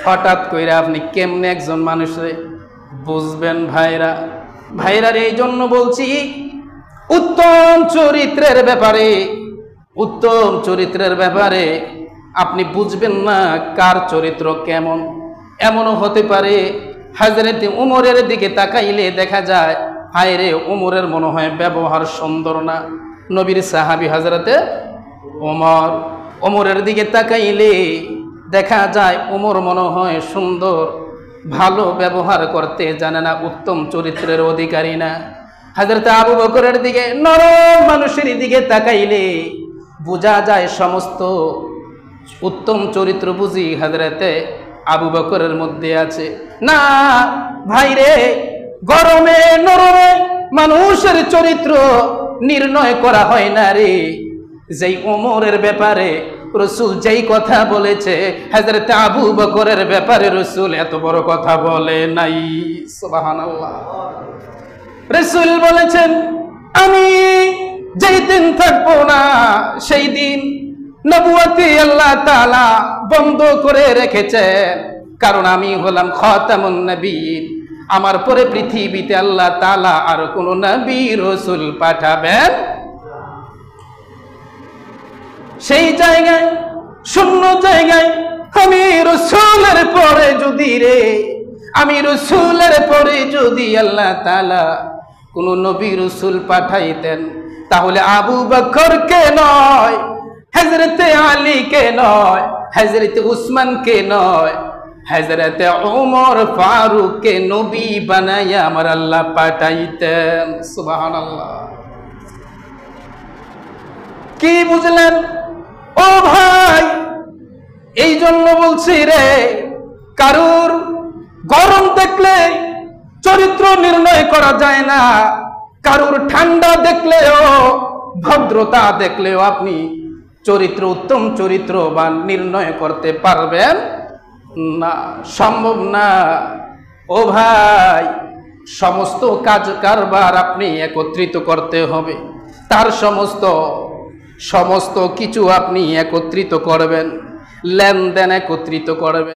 হঠাৎ কইরা আপনি কেমনে একজন মানুষে বুঝবেন? ভাইরা এই জন্য বলছি, উত্তম চরিত্রের ব্যাপারে আপনি বুঝবেন না কার চরিত্র কেমন। এমনও হতে পারে হযরত উমরের দিকে তাকাইলে দেখা যায়, হায় রে, উমরের মনে হয় ব্যবহার সুন্দর না। নবীর সাহাবী হযরতে উমরের দিকে তাকাইলে দেখা যায় উমর মনে হয় সুন্দর, ভালো ব্যবহার করতে জানে না, উত্তম চরিত্রের অধিকারী না। হযরত আবু বকরের দিকে, নরম মানুষের দিকে তাকাইলে বোঝা যায় সমস্ত উত্তম চরিত্র বুঝি হযরতে আবু বকরের মধ্যে আছে। না ভাইরে, গরমে নরমে মানুষের চরিত্র নির্ণয় করা হয় না রে। যেই ওমরের ব্যাপারে রাসূল যেই কথা বলেছে, হযরত আবু বকরের ব্যাপারে রাসূল এত বড় কথা বলে নাই। সুবহানাল্লাহ। রাসূল বলেছেন, আমি যেই দিন থাকবো না সেই দিন নবুয়তি আল্লাহ তাআলা বন্ধ করে রেখেছেন, কারণ আমি হলাম খাতামুন নবীয়্যিন। আমার পরে পৃথিবীতে আল্লাহ তাআলা আর কোন নবী রাসূল পাঠাবেন। সেই জায়গায়, শূন্য জায়গায় আমি রাসূলের পরে যদি আল্লাহ তাআলা কোন নবী রাসূল পাঠাইতেন, তাহলে আবু বকরকে নয়, হযরতে আলীকে নয়, হযরতে উসমানকে নয়, হযরতে ওমর ফারুককে নবী বানাইয়া আমার আল্লাহ পাঠাইতেন। সুবহানাল্লাহ। কি বুঝলেন? ও ভাই, এই জন্য বলছি রে, কারুর গরম দেখলে চরিত্র নির্ণয় করা যায় না, কারুর ঠান্ডা দেখলেও, ভদ্রতা দেখলেও আপনি উত্তম চরিত্রবান নির্ণয় করতে পারবেন না, সম্ভব না। ও ভাই, সমস্ত কাজ কারবার আপনি একত্রিত করতে হবে, তার সমস্ত কিছু আপনি একত্রিত করবেন, লেনদেন একত্রিত করবেন।